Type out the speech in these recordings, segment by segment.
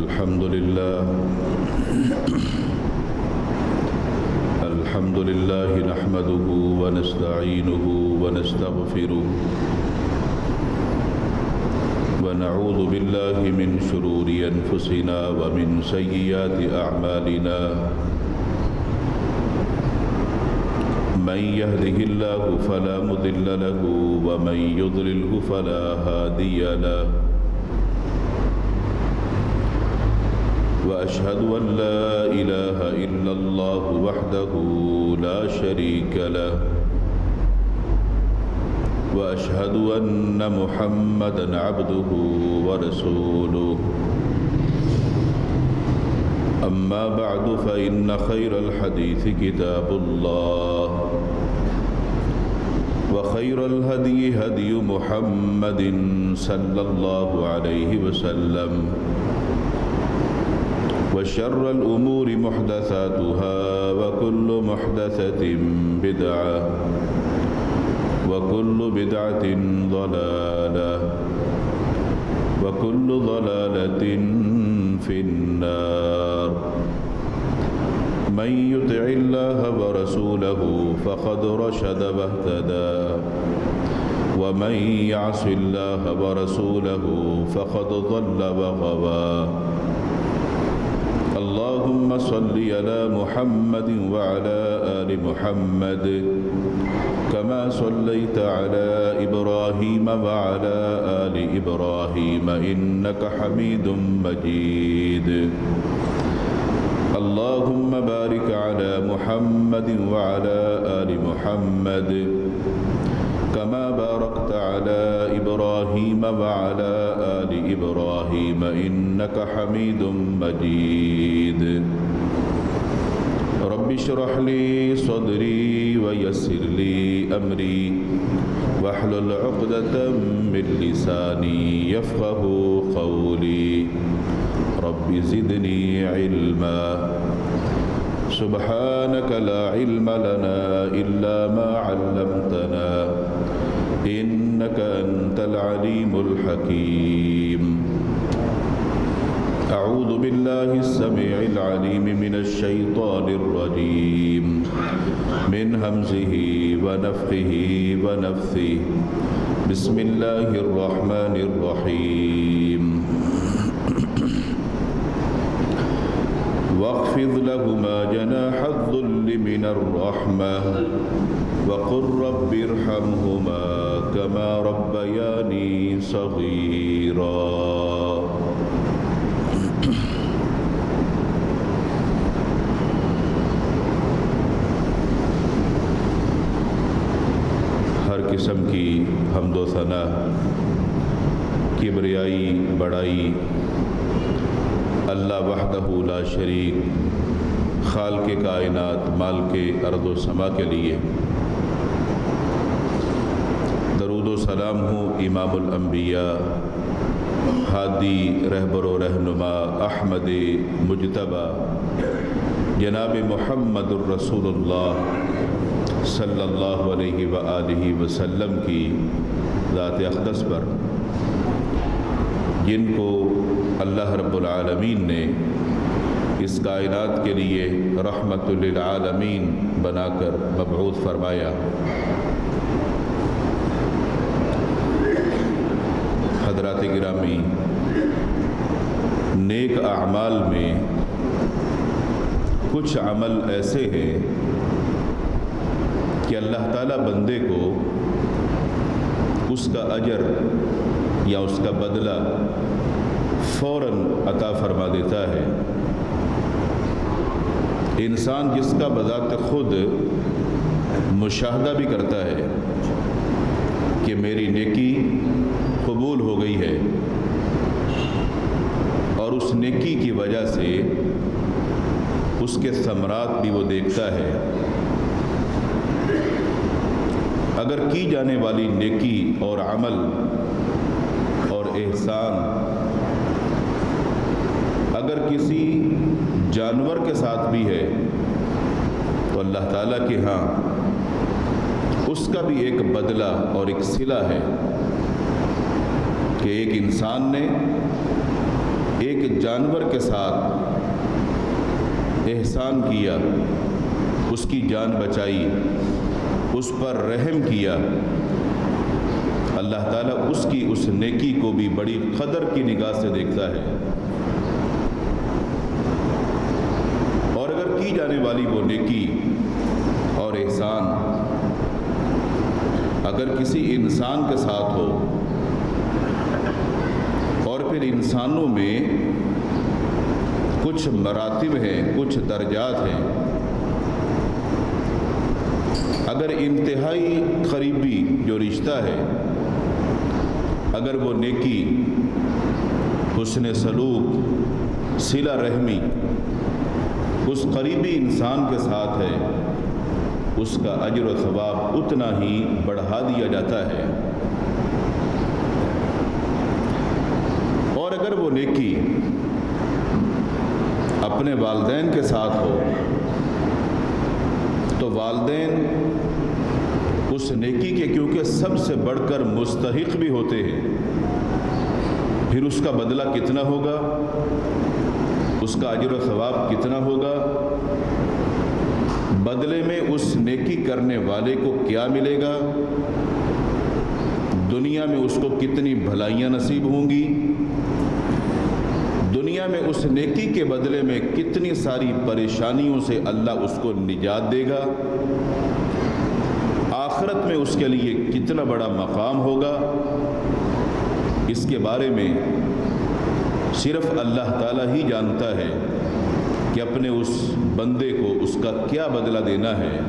الحمد لله نحمده ونستعينه ونستغفره ونعوذ بالله من شرور أنفسنا ومن سيئات أعمالنا من يهده الله فلا مضل له ومن يضلله فلا هادي له وأشهد أن لا إله إلا الله وحده لا شريك له وأشهد أن محمدًا عبده ورسوله أما بعد فإن خير الحديث كتاب الله وخير الهدي هدي محمد صلى الله عليه وسلم وشر الأمور محدثاتها وكل محدثة بدعة وكل بدعة ضلالة وكل ضلالة في النار من يطع الله ورسوله فقد رشد واهتدى ومن يعص الله ورسوله فقد ضل وغوى اللهم صل على محمد وعلى آل محمد كما صليت على إبراهيم وعلى آل إبراهيم إنك حميد مجيد اللهم بارك على محمد وعلى آل محمد كما باركت على إبراهيم وعلى آل إبراهيم إنك حميد مجيد رب اشرح لي صدري ويسر لي أمري واحلل عقدة من لساني يفقه قولي رب زدني علما سبحانك لا علم لنا إلا ما علمتنا إنك أنت العليم الحكيم أعوذ بالله السميع العليم من الشيطان الرجيم من همزه ونفخه ونفثه بسم الله الرحمن الرحيم واخفض لهما جناح الذل من الرحمة وقل رب ارحمهما كما ربياني صغيرا ہر قسم کی حمد و ثنا کبریائی بڑائی اللہ وحدہ لا شریک خالق کائنات مالک ارض و سما کے لیے درود و سلام ہوں امام الانبیاء ہادی رہبر و رہنما احمد مجتبیٰ جناب محمد الرسول اللہ صلی اللہ علیہ وآلہ وسلم کی ذات اقدس پر جن کو اللہ رب العالمین نے اس کائنات کے لیے رحمت للعالمین بنا کر مبعوث فرمایا۔ حضرات گرامی، نیک اعمال میں کچھ عمل ایسے ہیں کہ اللہ تعالیٰ بندے کو اس کا اجر یا اس کا بدلہ فوراً عطا فرما دیتا ہے۔ انسان جس کا بذات خود مشاہدہ بھی کرتا ہے کہ میری نیکی قبول ہو گئی ہے اور اس نیکی کی وجہ سے اس کے ثمرات بھی وہ دیکھتا ہے، اگر کی جانے والی نیکی اور عمل اور احسان اگر کسی جانور کے ساتھ بھی ہے تو اللہ تعالیٰ کے ہاں اس کا بھی ایک بدلہ اور ایک صلہ ہے کہ ایک انسان نے ایک جانور کے ساتھ احسان کیا، اس کی جان بچائی، اس پر رحم کیا، اللہ تعالیٰ اس کی اس نیکی کو بھی بڑی قدر کی نگاہ سے دیکھتا ہے۔ اور اگر کی جانے والی وہ نیکی اور احسان اگر کسی انسان کے ساتھ ہو، اور پھر انسانوں میں کچھ مراتب ہیں، کچھ درجات ہیں، اگر انتہائی قریبی جو رشتہ ہے، اگر وہ نیکی، حسن سلوک، صلہ رحمی اس قریبی انسان کے ساتھ ہے، اس کا اجر و ثواب اتنا ہی بڑھا دیا جاتا ہے۔ اور اگر وہ نیکی اپنے والدین کے ساتھ ہو تو والدین اس نیکی کے کیونکہ سب سے بڑھ کر مستحق بھی ہوتے ہیں، پھر اس کا بدلہ کتنا ہوگا، اس کا اجر و ثواب کتنا ہوگا، بدلے میں اس نیکی کرنے والے کو کیا ملے گا، دنیا میں اس کو کتنی بھلائیاں نصیب ہوں گی، دنیا میں اس نیکی کے بدلے میں کتنی ساری پریشانیوں سے اللہ اس کو نجات دے گا، آخرت میں اس کے لیے کتنا بڑا مقام ہوگا، اس کے بارے میں صرف اللہ تعالیٰ ہی جانتا ہے کہ اپنے اس بندے کو اس کا کیا بدلہ دینا ہے۔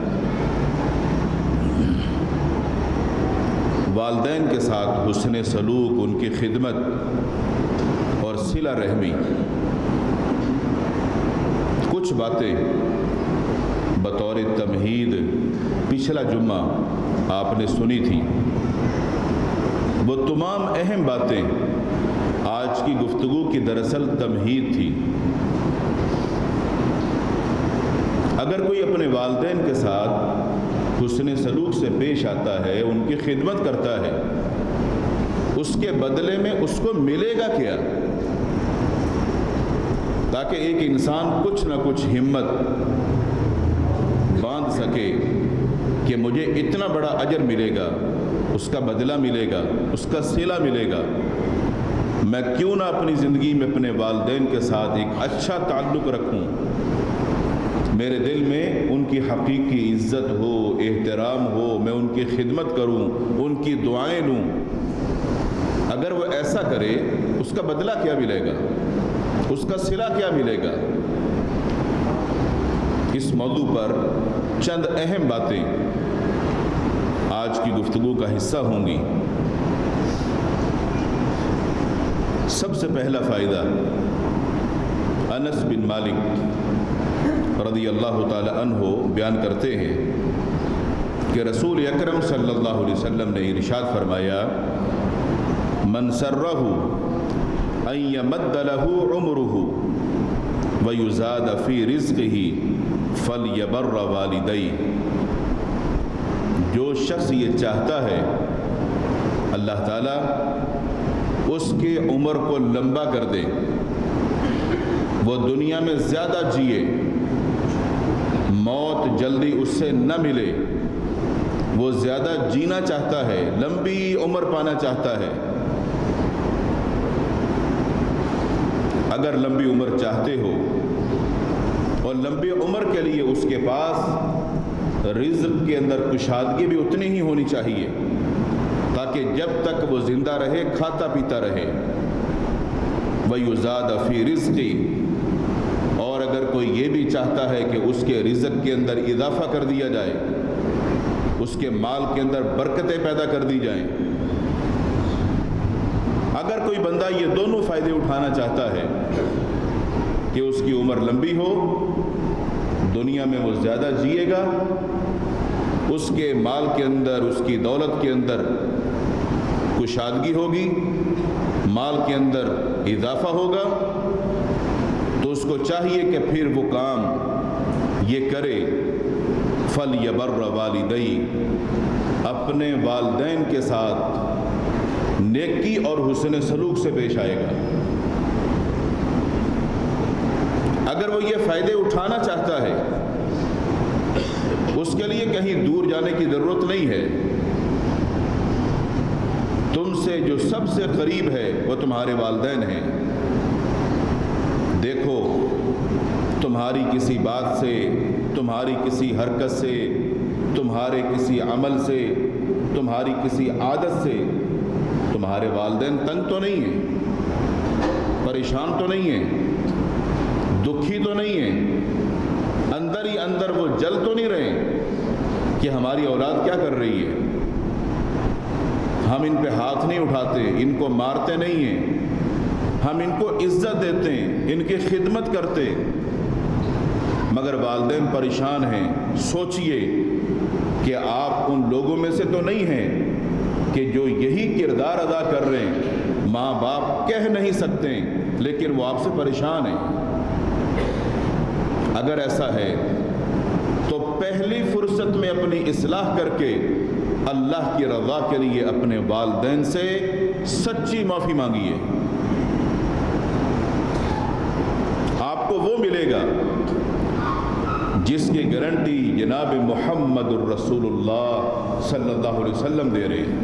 والدین کے ساتھ حسن سلوک، ان کی خدمت اور صلہ رحمی، کچھ باتیں بطور تمہید پچھلا جمعہ آپ نے سنی تھی، وہ تمام اہم باتیں آج کی گفتگو کی دراصل تمہید تھی۔ اگر کوئی اپنے والدین کے ساتھ حسن سلوک سے پیش آتا ہے، ان کی خدمت کرتا ہے، اس کے بدلے میں اس کو ملے گا کیا، تاکہ ایک انسان کچھ نہ کچھ ہمت باندھ سکے کہ مجھے اتنا بڑا اجر ملے گا، اس کا بدلہ ملے گا، اس کا صلہ ملے گا، میں کیوں نہ اپنی زندگی میں اپنے والدین کے ساتھ ایک اچھا تعلق رکھوں، میرے دل میں ان کی حقیقی عزت ہو، احترام ہو، میں ان کی خدمت کروں، ان کی دعائیں لوں۔ اگر وہ ایسا کرے، اس کا بدلہ کیا ملے گا، اس کا صلہ کیا ملے گا؟ اس موضوع پر چند اہم باتیں آج کی گفتگو کا حصہ ہوں گی۔ سب سے پہلا فائدہ، انس بن مالک رضی اللہ تعالی عنہ بیان کرتے ہیں کہ رسول اکرم صلی اللہ علیہ وسلم نے ارشاد فرمایا، من سرہ ان یمد لہ عمرہ ویزاد فی رزقہ فلیبر والدیہ۔ جو شخص یہ چاہتا ہے اللہ تعالیٰ اس کے عمر کو لمبا کر دے، وہ دنیا میں زیادہ جیے، موت جلدی اس سے نہ ملے، وہ زیادہ جینا چاہتا ہے، لمبی عمر پانا چاہتا ہے، اگر لمبی عمر چاہتے ہو اور لمبی عمر کے لیے اس کے پاس رزق کے اندر کشادگی بھی اتنی ہی ہونی چاہیے تاکہ جب تک وہ زندہ رہے کھاتا پیتا رہے۔ وَيُزَادَ فِي رِزْقِ، اور اگر کوئی یہ بھی چاہتا ہے کہ اس کے رزق کے اندر اضافہ کر دیا جائے، اس کے مال کے اندر برکتیں پیدا کر دی جائیں، اگر کوئی بندہ یہ دونوں فائدے اٹھانا چاہتا ہے کہ اس کی عمر لمبی ہو، دنیا میں وہ زیادہ جیے گا، اس کے مال کے اندر، اس کی دولت کے اندر کشادگی ہوگی، مال کے اندر اضافہ ہوگا، تو اس کو چاہیے کہ پھر وہ کام یہ کرے، فَلْيَبَرَّ وَالِدَيْهِ، اپنے والدین کے ساتھ نیکی اور حسن سلوک سے پیش آئے گا۔ اگر وہ یہ فائدے اٹھانا چاہتا ہے اس کے لیے کہیں دور جانے کی ضرورت نہیں ہے. تم سے جو سب سے قریب ہے وہ تمہارے والدین ہیں. دیکھو تمہاری کسی بات سے، تمہاری کسی حرکت سے، تمہارے کسی عمل سے، تمہاری کسی عادت سے تمہارے والدین تنگ تو نہیں ہیں، پریشان تو نہیں ہیں، دکھی تو نہیں ہیں، اندر ہی اندر وہ جل تو نہیں رہے کہ ہماری اولاد کیا کر رہی ہے. ہم ان پہ ہاتھ نہیں اٹھاتے، ان کو مارتے نہیں ہیں، ہم ان کو عزت دیتے ہیں، ان کی خدمت کرتے، مگر والدین پریشان ہیں. سوچئے کہ آپ ان لوگوں میں سے تو نہیں ہیں کہ جو یہی کردار ادا کر رہے ہیں. ماں باپ کہہ نہیں سکتے لیکن وہ آپ سے پریشان ہیں. اگر ایسا ہے تو پہلی فرصت میں اپنی اصلاح کر کے اللہ کی رضا کے لیے اپنے والدین سے سچی معافی مانگیے. آپ کو وہ ملے گا جس کی گارنٹی جناب محمد الرسول اللہ صلی اللہ علیہ وسلم دے رہے ہیں.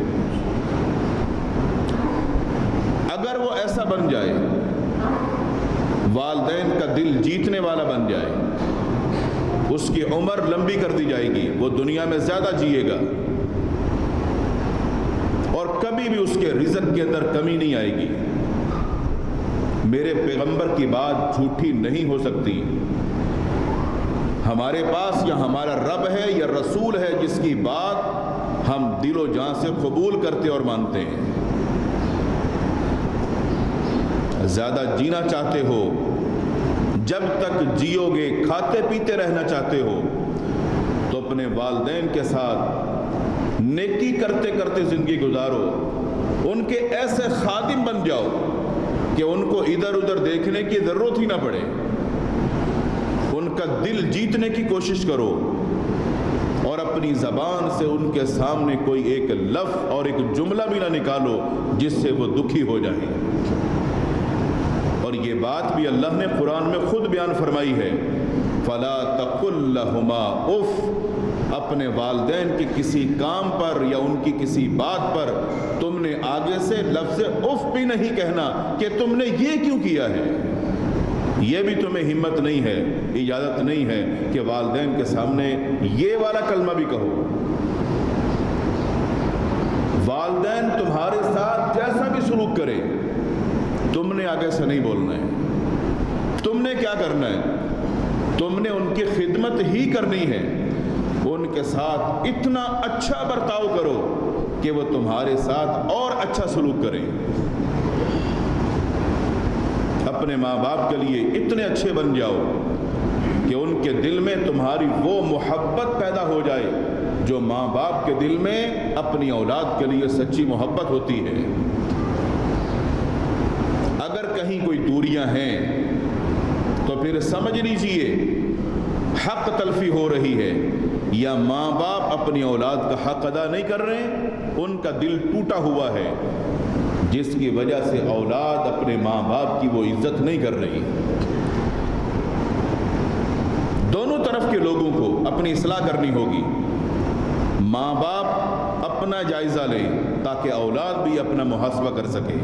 اگر وہ ایسا بن جائے، والدین کا دل جیتنے والا بن جائے، اس کی عمر لمبی کر دی جائے گی، وہ دنیا میں زیادہ جیے گا اور کبھی بھی اس کے رزق کے اندر کمی نہیں آئے گی. میرے پیغمبر کی بات جھوٹی نہیں ہو سکتی. ہمارے پاس یا ہمارا رب ہے یا رسول ہے جس کی بات ہم دل و جان سے قبول کرتے اور مانتے ہیں. زیادہ جینا چاہتے ہو، جب تک جیو گے کھاتے پیتے رہنا چاہتے ہو تو اپنے والدین کے ساتھ نیکی کرتے کرتے زندگی گزارو. ان کے ایسے خادم بن جاؤ کہ ان کو ادھر ادھر دیکھنے کی ضرورت ہی نہ پڑے. ان کا دل جیتنے کی کوشش کرو اور اپنی زبان سے ان کے سامنے کوئی ایک لفظ اور ایک جملہ بھی نہ نکالو جس سے وہ دکھی ہو جائے. اور یہ بات بھی اللہ نے قرآن میں خود بیان فرمائی ہے، فَلَا تَقُلْ لَهُمَا اُفْ. اپنے والدین کے کسی کام پر یا ان کی کسی بات پر تم نے آگے سے لفظ اف بھی نہیں کہنا کہ تم نے یہ کیوں کیا ہے. یہ بھی تمہیں ہمت نہیں ہے، اجازت نہیں ہے کہ والدین کے سامنے یہ والا کلمہ بھی کہو. والدین تمہارے ساتھ جیسا بھی سلوک کرے تم نے آگے سے نہیں بولنا ہے. تم نے کیا کرنا ہے؟ تم نے ان کی خدمت ہی کرنی ہے. ان کے ساتھ اتنا اچھا برتاؤ کرو کہ وہ تمہارے ساتھ اور اچھا سلوک کریں. اپنے ماں باپ کے لیے اتنے اچھے بن جاؤ کہ ان کے دل میں تمہاری وہ محبت پیدا ہو جائے جو ماں باپ کے دل میں اپنی اولاد کے لیے سچی محبت ہوتی ہے. اگر کہیں کوئی دوریاں ہیں تو پھر سمجھ لیجئے حق تلفی ہو رہی ہے، یا ماں باپ اپنی اولاد کا حق ادا نہیں کر رہے، ان کا دل ٹوٹا ہوا ہے جس کی وجہ سے اولاد اپنے ماں باپ کی وہ عزت نہیں کر رہی. دونوں طرف کے لوگوں کو اپنی اصلاح کرنی ہوگی. ماں باپ اپنا جائزہ لیں تاکہ اولاد بھی اپنا محاسبہ کر سکے.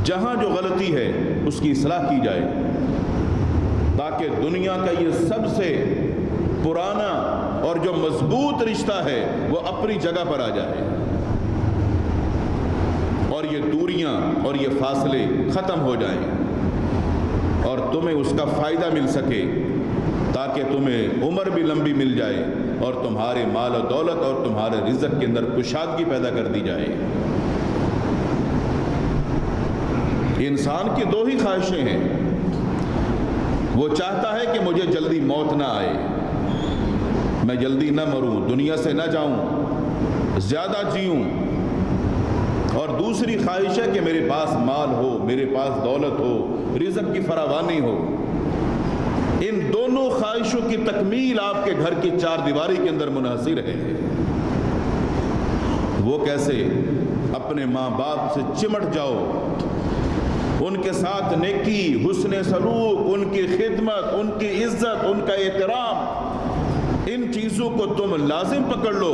جہاں جو غلطی ہے اس کی اصلاح کی جائے تاکہ دنیا کا یہ سب سے پرانا اور جو مضبوط رشتہ ہے وہ اپنی جگہ پر آ جائے اور یہ دوریاں اور یہ فاصلے ختم ہو جائیں اور تمہیں اس کا فائدہ مل سکے تاکہ تمہیں عمر بھی لمبی مل جائے اور تمہارے مال و دولت اور تمہارے رزق کے اندر کشادگی پیدا کر دی جائے. انسان کی دو ہی خواہشیں ہیں. وہ چاہتا ہے کہ مجھے جلدی موت نہ آئے، میں جلدی نہ مروں، دنیا سے نہ جاؤں، زیادہ جیوں. اور دوسری خواہش ہے کہ میرے پاس مال ہو، میرے پاس دولت ہو، رزق کی فراوانی ہو. ان دونوں خواہشوں کی تکمیل آپ کے گھر کی چار دیواری کے اندر منحصر ہے. وہ کیسے؟ اپنے ماں باپ سے چمٹ جاؤ ان کے ساتھ نیکی، حسن سلوک، ان کی خدمت، ان کی عزت، ان کا احترام، ان چیزوں کو تم لازم پکڑ لو،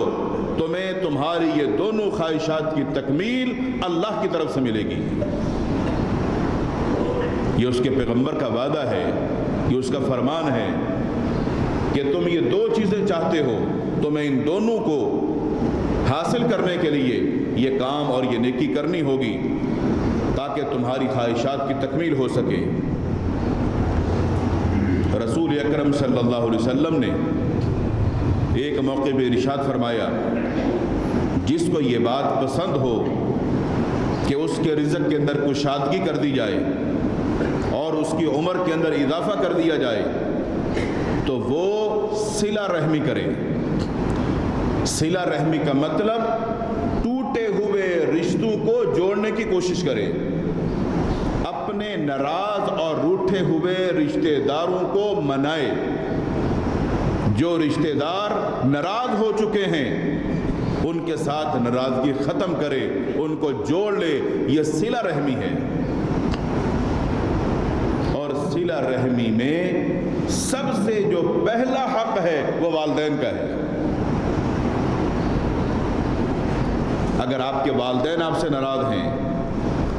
تمہیں تمہاری یہ دونوں خواہشات کی تکمیل اللہ کی طرف سے ملے گی۔ یہ اس کے پیغمبر کا وعدہ ہے، یہ اس کا فرمان ہے کہ تم یہ دو چیزیں چاہتے ہو، تمہیں ان دونوں کو حاصل کرنے کے لیے یہ کام اور یہ نیکی کرنی ہوگی تاکہ تمہاری خواہشات کی تکمیل ہو سکے۔ رسول اکرم صلی اللہ علیہ وسلم نے ایک موقع پہ ارشاد فرمایا، جس کو یہ بات پسند ہو کہ اس کے رزق کے اندر کشادگی کر دی جائے اور اس کی عمر کے اندر اضافہ کر دیا جائے تو وہ صلہ رحمی کرے۔ صلہ رحمی کا مطلب ٹوٹے ہوئے رشتوں کو جوڑنے کی کوشش کرے، اپنے ناراض اور روٹھے ہوئے رشتہ داروں کو منائے، جو رشتہ دار ناراض ہو چکے ہیں ان کے ساتھ ناراضگی ختم کرے، ان کو جوڑ لے، یہ صلہ رحمی ہے۔ اور صلہ رحمی میں سب سے جو پہلا حق ہے وہ والدین کا ہے۔ اگر آپ کے والدین آپ سے ناراض ہیں،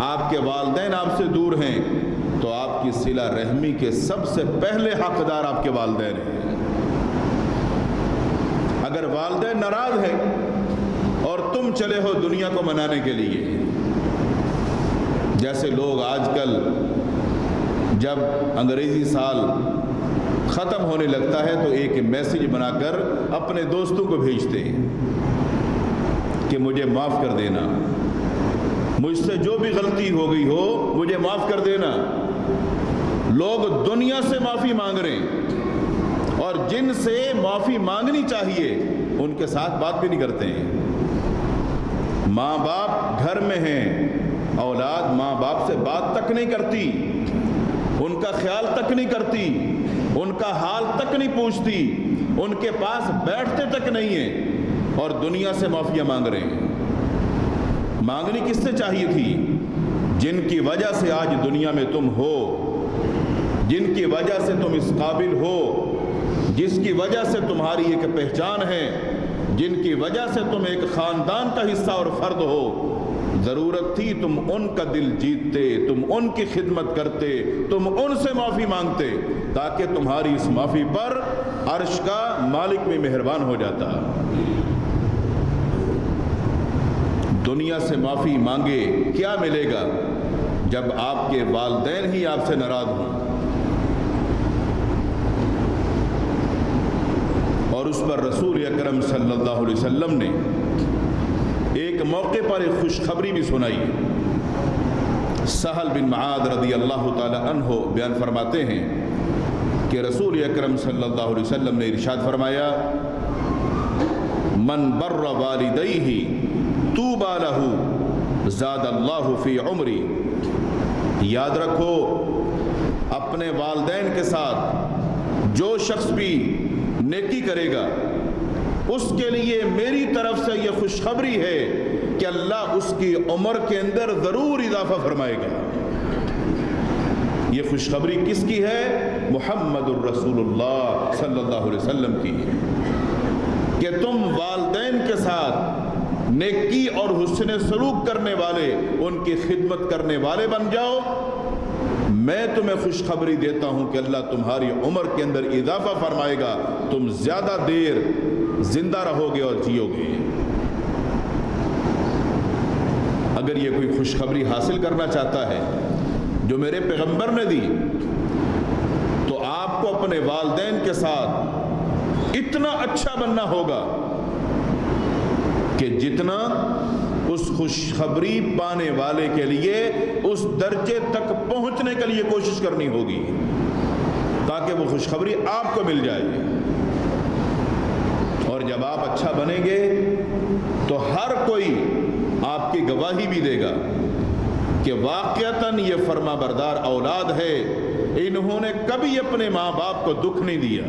آپ کے والدین آپ سے دور ہیں، تو آپ کی صلہ رحمی کے سب سے پہلے حقدار آپ کے والدین ہیں۔ اگر والدین ناراض ہیں اور تم چلے ہو دنیا کو منانے کے لیے، جیسے لوگ آج کل جب انگریزی سال ختم ہونے لگتا ہے تو ایک میسج بنا کر اپنے دوستوں کو بھیجتے ہیں کہ مجھے معاف کر دینا، مجھ سے جو بھی غلطی ہو گئی ہو مجھے معاف کر دینا۔ لوگ دنیا سے معافی مانگ رہے ہیں اور جن سے معافی مانگنی چاہیے ان کے ساتھ بات بھی نہیں کرتے ہیں۔ ماں باپ گھر میں ہیں، اولاد ماں باپ سے بات تک نہیں کرتی، ان کا خیال تک نہیں کرتی، ان کا حال تک نہیں پوچھتی، ان کے پاس بیٹھتے تک نہیں ہیں، اور دنیا سے معافیاں مانگ رہے ہیں۔ مانگنی کس سے چاہیے تھی؟ جن کی وجہ سے آج دنیا میں تم ہو، جن کی وجہ سے تم اس قابل ہو، جس کی وجہ سے تمہاری ایک پہچان ہے، جن کی وجہ سے تم ایک خاندان کا حصہ اور فرد ہو، ضرورت تھی تم ان کا دل جیتتے، تم ان کی خدمت کرتے، تم ان سے معافی مانگتے، تاکہ تمہاری اس معافی پر عرش کا مالک بھی مہربان ہو جاتا۔ دنیا سے معافی مانگے کیا ملے گا جب آپ کے والدین ہی آپ سے ناراض ہوں؟ اور اس پر رسول اکرم صلی اللہ علیہ وسلم نے ایک موقع پر ایک خوشخبری بھی سنائی۔ سہل بن معاذ رضی اللہ تعالی عنہ بیان فرماتے ہیں کہ رسول اکرم صلی اللہ علیہ وسلم نے ارشاد فرمایا، من بر والدیہ طوبی لہ زاد اللہ فی عمری۔ یاد رکھو، اپنے والدین کے ساتھ جو شخص بھی نیکی کرے گا اس کے لیے میری طرف سے یہ خوشخبری ہے کہ اللہ اس کی عمر کے اندر ضرور اضافہ فرمائے گا۔ یہ خوشخبری کس کی ہے؟ محمد الرسول اللہ صلی اللہ علیہ وسلم کی، کہ تم والدین کے ساتھ نیکی اور حسن سلوک کرنے والے، ان کی خدمت کرنے والے بن جاؤ۔ میں تمہیں خوشخبری دیتا ہوں کہ اللہ تمہاری عمر کے اندر اضافہ فرمائے گا، تم زیادہ دیر زندہ رہو گے اور جیو گے۔ اگر یہ کوئی خوشخبری حاصل کرنا چاہتا ہے جو میرے پیغمبر نے دی، تو آپ کو اپنے والدین کے ساتھ اتنا اچھا بننا ہوگا کہ جتنا اس خوشخبری پانے والے کے لیے اس درجے تک پہنچنے کے لیے کوشش کرنی ہوگی، تاکہ وہ خوشخبری آپ کو مل جائے۔ اور جب آپ اچھا بنیں گے تو ہر کوئی آپ کی گواہی بھی دے گا کہ واقعتاً یہ فرما بردار اولاد ہے، انہوں نے کبھی اپنے ماں باپ کو دکھ نہیں دیا۔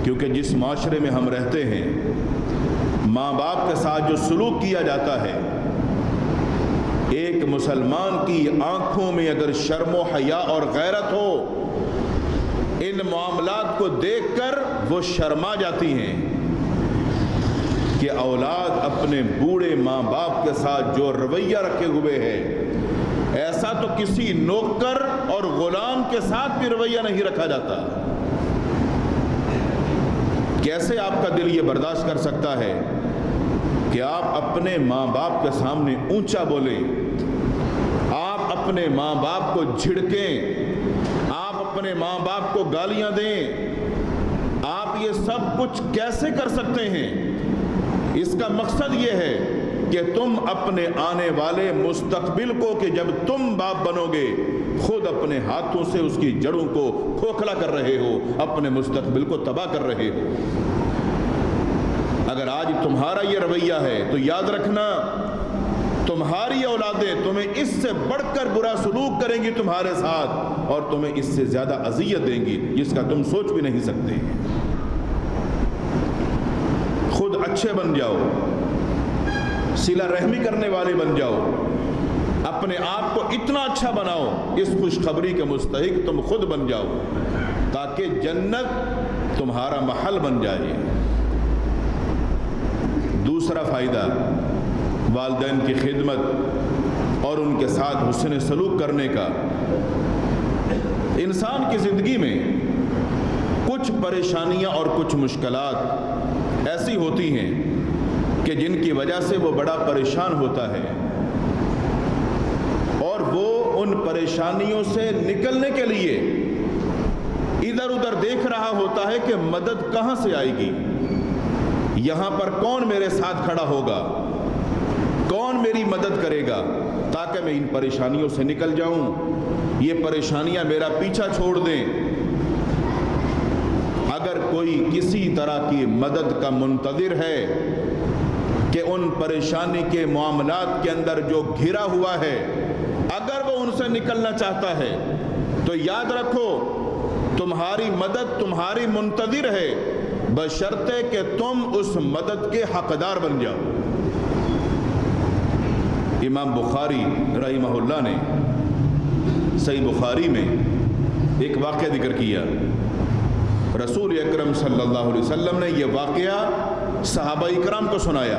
کیونکہ جس معاشرے میں ہم رہتے ہیں، ماں باپ کے ساتھ جو سلوک کیا جاتا ہے، ایک مسلمان کی آنکھوں میں اگر شرم و حیا اور غیرت ہو، ان معاملات کو دیکھ کر وہ شرما جاتی ہیں کہ اولاد اپنے بوڑھے ماں باپ کے ساتھ جو رویہ رکھے ہوئے ہے، ایسا تو کسی نوکر اور غلام کے ساتھ بھی رویہ نہیں رکھا جاتا۔ کیسے آپ کا دل یہ برداشت کر سکتا ہے کہ آپ اپنے ماں باپ کے سامنے اونچا بولیں، آپ اپنے ماں باپ کو جھڑکیں، آپ اپنے ماں باپ کو گالیاں دیں؟ آپ یہ سب کچھ کیسے کر سکتے ہیں؟ اس کا مقصد یہ ہے کہ تم اپنے آنے والے مستقبل کو، کہ جب تم باپ بنو گے، خود اپنے ہاتھوں سے اس کی جڑوں کو کھوکھلا کر رہے ہو، اپنے مستقبل کو تباہ کر رہے ہو۔ اگر آج تمہارا یہ رویہ ہے تو یاد رکھنا تمہاری اولادیں تمہیں اس سے بڑھ کر برا سلوک کریں گی تمہارے ساتھ، اور تمہیں اس سے زیادہ اذیت دیں گی جس کا تم سوچ بھی نہیں سکتے۔ خود اچھے بن جاؤ، صلہ رحمی کرنے والے بن جاؤ، اپنے آپ کو اتنا اچھا بناؤ، اس خوشخبری کے مستحق تم خود بن جاؤ، تاکہ جنت تمہارا محل بن جائے۔ دوسرا فائدہ والدین کی خدمت اور ان کے ساتھ حسن سلوک کرنے کا۔ انسان کی زندگی میں کچھ پریشانیاں اور کچھ مشکلات ایسی ہوتی ہیں کہ جن کی وجہ سے وہ بڑا پریشان ہوتا ہے، اور وہ ان پریشانیوں سے نکلنے کے لیے ادھر ادھر دیکھ رہا ہوتا ہے کہ مدد کہاں سے آئے گی، یہاں پر کون میرے ساتھ کھڑا ہوگا، کون میری مدد کرے گا تاکہ میں ان پریشانیوں سے نکل جاؤں، یہ پریشانیاں میرا پیچھا چھوڑ دیں۔ اگر کوئی کسی طرح کی مدد کا منتظر ہے کہ ان پریشانی کے معاملات کے اندر جو گھرا ہوا ہے، اگر وہ ان سے نکلنا چاہتا ہے تو یاد رکھو تمہاری مدد تمہاری منتظر ہے، بشرطے کہ تم اس مدد کے حقدار بن جاؤ۔ امام بخاری رحمہ اللہ نے صحیح بخاری میں ایک واقعہ ذکر کیا۔ رسول اکرم صلی اللہ علیہ وسلم نے یہ واقعہ صحابہ اکرام کو سنایا۔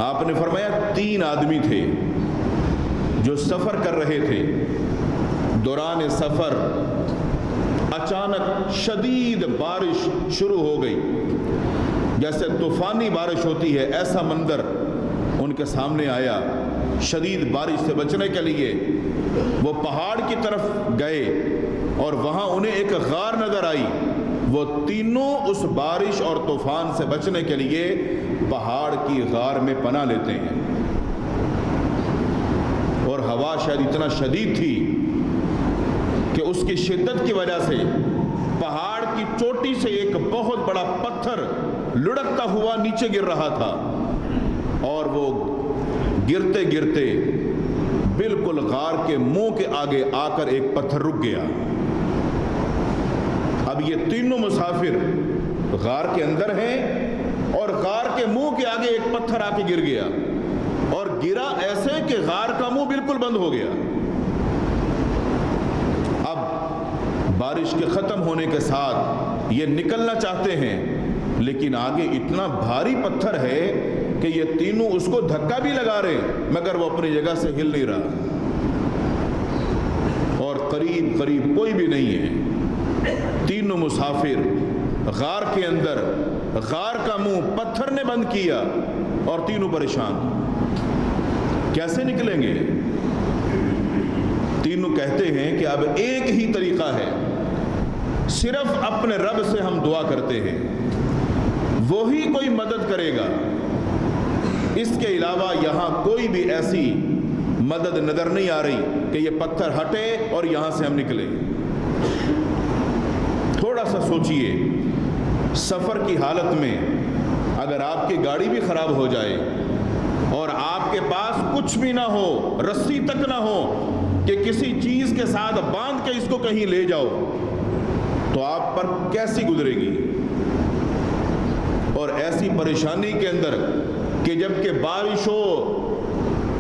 آپ نے فرمایا 3 آدمی تھے جو سفر کر رہے تھے، دوران سفر اچانک شدید بارش شروع ہو گئی، جیسے طوفانی بارش ہوتی ہے ایسا منظر ان کے سامنے آیا۔ شدید بارش سے بچنے کے لیے وہ پہاڑ کی طرف گئے اور وہاں انہیں ایک غار نظر آئی۔ وہ تینوں اس بارش اور طوفان سے بچنے کے لیے پہاڑ کی غار میں پناہ لیتے ہیں، اور ہوا شاید اتنا شدید تھی کہ اس کی شدت کی وجہ سے پہاڑ کی چوٹی سے ایک بہت بڑا پتھر لڑکتا ہوا نیچے گر رہا تھا، اور وہ گرتے گرتے بالکل غار کے منہ کے آگے آ کر ایک پتھر رک گیا۔ اب یہ تینوں مسافر غار کے اندر ہیں اور غار کے منہ کے آگے ایک پتھر آ کے گر گیا، اور گرا ایسے کہ غار کا منہ بالکل بند ہو گیا۔ اب بارش کے ختم ہونے کے ساتھ یہ نکلنا چاہتے ہیں، لیکن آگے اتنا بھاری پتھر ہے کہ یہ تینوں اس کو دھکا بھی لگا رہے مگر وہ اپنی جگہ سے ہل نہیں رہا، اور قریب قریب کوئی بھی نہیں ہے۔ تینوں مسافر غار کے اندر، غار کا منہ پتھر نے بند کیا، اور تینوں پریشان، کیسے نکلیں گے؟ تینوں کہتے ہیں کہ اب ایک ہی طریقہ ہے، صرف اپنے رب سے ہم دعا کرتے ہیں، وہی کوئی مدد کرے گا، اس کے علاوہ یہاں کوئی بھی ایسی مدد نظر نہیں آ رہی کہ یہ پتھر ہٹے اور یہاں سے ہم نکلیں۔ تھوڑا سا سوچئے، سفر کی حالت میں اگر آپ کی گاڑی بھی خراب ہو جائے اور آپ کے پاس کچھ بھی نہ ہو، رسی تک نہ ہو کہ کسی چیز کے ساتھ باندھ کے اس کو کہیں لے جاؤ، تو آپ پر کیسی گزرے گی؟ اور ایسی پریشانی کے اندر کہ جب کہ بارش ہو،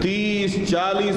30, 40,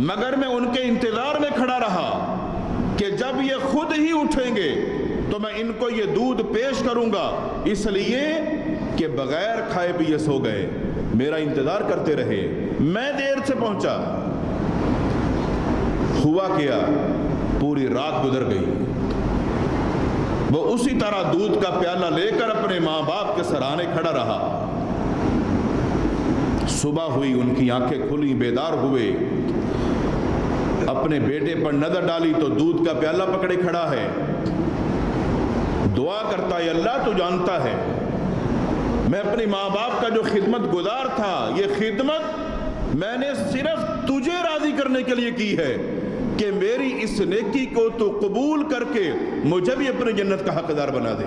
مگر میں ان کے انتظار میں کھڑا رہا کہ جب یہ خود ہی اٹھیں گے تو میں ان کو یہ دودھ پیش کروں گا، اس لیے کہ بغیر کھائے پیے سو گئے، میرا انتظار کرتے رہے، میں دیر سے پہنچا۔ ہوا کیا، پوری رات گزر گئی، وہ اسی طرح دودھ کا پیالہ لے کر اپنے ماں باپ کے سرانے کھڑا رہا۔ صبح ہوئی، ان کی آنکھیں کھلی، بیدار ہوئے، اپنے بیٹے پر نظر ڈالی تو دودھ کا پیالہ پکڑے کھڑا ہے، دعا کرتا ہے اللہ تو جانتا ہے میں اپنی ماں باپ کا جو خدمت گزار تھا، یہ خدمت میں نے صرف تجھے راضی کرنے کے لیے کی ہے کہ میری اس نیکی کو تو قبول کر کے مجھے بھی اپنی جنت کا حقدار بنا دے۔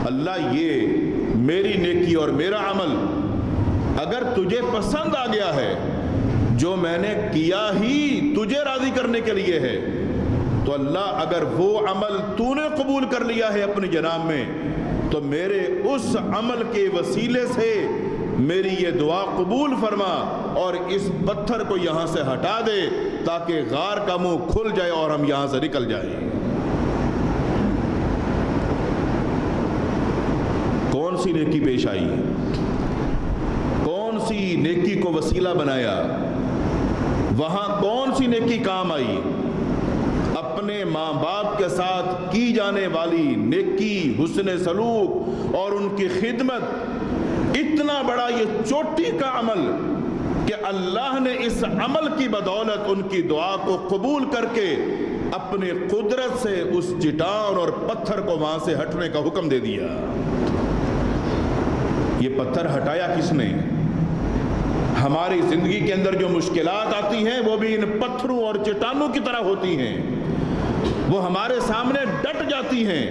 اللہ یہ میری نیکی اور میرا عمل اگر تجھے پسند آ گیا ہے، جو میں نے کیا ہی تجھے راضی کرنے کے لیے ہے، تو اللہ اگر وہ عمل تو نے قبول کر لیا ہے اپنی جناب میں، تو میرے اس عمل کے وسیلے سے میری یہ دعا قبول فرما اور اس پتھر کو یہاں سے ہٹا دے تاکہ غار کا منہ کھل جائے اور ہم یہاں سے نکل جائیں۔ کون سی نیکی پیش آئی، کون سی نیکی کو وسیلہ بنایا، وہاں کون سی نیکی کام آئی؟ اپنے ماں باپ کے ساتھ کی جانے والی نیکی، حسن سلوک اور ان کی خدمت، اتنا بڑا یہ چوٹی کا عمل کہ اللہ نے اس عمل کی بدولت ان کی دعا کو قبول کر کے اپنے قدرت سے اس چٹان اور پتھر کو وہاں سے ہٹنے کا حکم دے دیا۔ یہ پتھر ہٹایا کس نے؟ ہماری زندگی کے اندر جو مشکلات آتی ہیں وہ بھی ان پتھروں اور چٹانوں کی طرح ہوتی ہیں، وہ ہمارے سامنے ڈٹ جاتی ہیں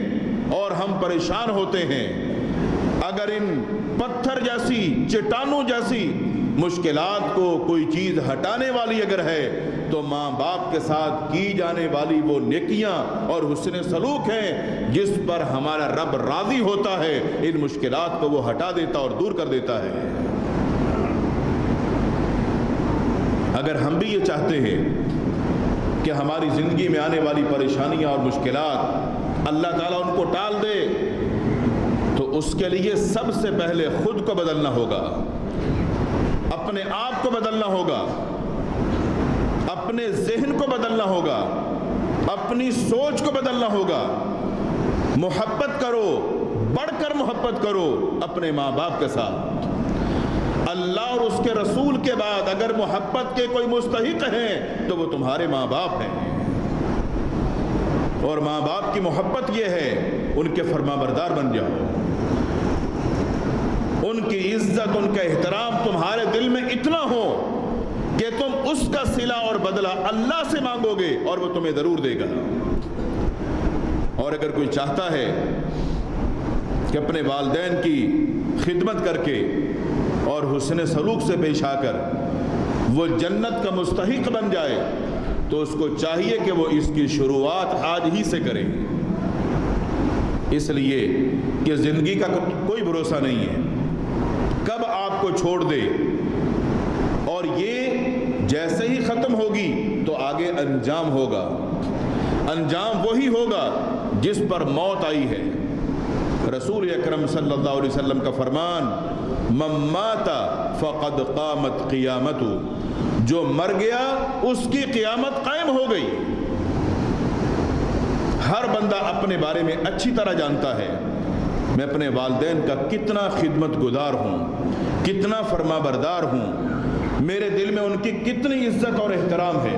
اور ہم پریشان ہوتے ہیں۔ اگر ان پتھر جیسی، چٹانوں جیسی مشکلات کو کوئی چیز ہٹانے والی اگر ہے تو ماں باپ کے ساتھ کی جانے والی وہ نیکیاں اور حسن سلوک ہیں جس پر ہمارا رب راضی ہوتا ہے، ان مشکلات کو وہ ہٹا دیتا اور دور کر دیتا ہے۔ اگر ہم بھی یہ چاہتے ہیں کہ ہماری زندگی میں آنے والی پریشانیاں اور مشکلات اللہ تعالیٰ ان کو ٹال دے، تو اس کے لیے سب سے پہلے خود کو بدلنا ہوگا، اپنے آپ کو بدلنا ہوگا، اپنے ذہن کو بدلنا ہوگا، اپنی سوچ کو بدلنا ہوگا۔ محبت کرو، بڑھ کر محبت کرو اپنے ماں باپ کے ساتھ۔ اللہ اور اس کے رسول کے بعد اگر محبت کے کوئی مستحق ہیں تو وہ تمہارے ماں باپ ہیں، اور ماں باپ کی محبت یہ ہے ان کے فرما بردار بن جاؤ، ان کی عزت، ان کا احترام تمہارے دل میں اتنا ہو کہ تم اس کا صلہ اور بدلہ اللہ سے مانگو گے اور وہ تمہیں ضرور دے گا۔ اور اگر کوئی چاہتا ہے کہ اپنے والدین کی خدمت کر کے اور حسن سلوک سے پیش آ کر وہ جنت کا مستحق بن جائے تو اس کو چاہیے کہ وہ اس کی شروعات آج ہی سے کرے، اس لیے کہ زندگی کا کوئی بھروسہ نہیں ہے، کب آپ کو چھوڑ دے، اور یہ جیسے ہی ختم ہوگی تو آگے انجام ہوگا، انجام وہی ہوگا جس پر موت آئی ہے۔ رسول اکرم صلی اللہ علیہ وسلم کا فرمان، من مات فقد قامت قیامت، جو مر گیا اس کی قیامت قائم ہو گئی۔ ہر بندہ اپنے بارے میں اچھی طرح جانتا ہے میں اپنے والدین کا کتنا خدمت گزار ہوں، کتنا فرما بردار ہوں، میرے دل میں ان کی کتنی عزت اور احترام ہے،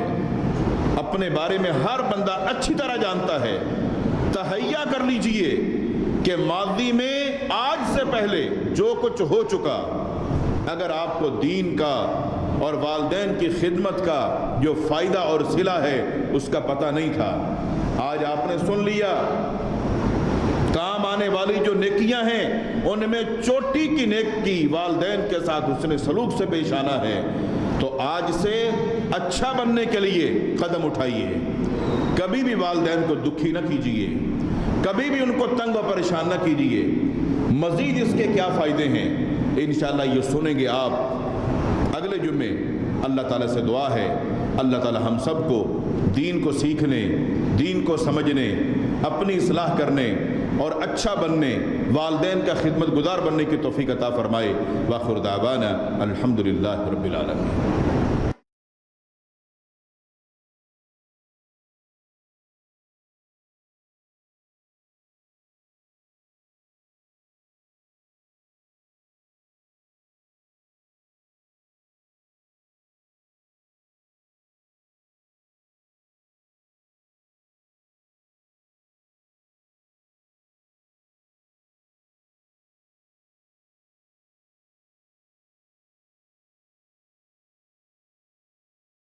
اپنے بارے میں ہر بندہ اچھی طرح جانتا ہے۔ تہیہ کر لیجئے کہ ماضی میں آج سے پہلے جو کچھ ہو چکا، اگر آپ کو دین کا اور والدین کی خدمت کا جو فائدہ اور صلہ ہے اس کا پتہ نہیں تھا، آج آپ نے سن لیا۔ کام آنے والی جو نیکیاں ہیں ان میں چوٹی کی نیکی والدین کے ساتھ حسن سلوک سے پیش آنا ہے، تو آج سے اچھا بننے کے لیے قدم اٹھائیے، کبھی بھی والدین کو دکھی نہ کیجیے، کبھی بھی ان کو تنگ و پریشان نہ کیجیے۔ مزید اس کے کیا فائدے ہیں انشاءاللہ یہ سنیں گے آپ اگلے جمعے اللہ تعالیٰ سے دعا ہے اللہ تعالیٰ ہم سب کو دین کو سیکھنے، دین کو سمجھنے، اپنی اصلاح کرنے اور اچھا بننے، والدین کا خدمت گزار بننے کی توفیق عطا فرمائے۔ وآخر دعوانا الحمدللہ رب العالمین۔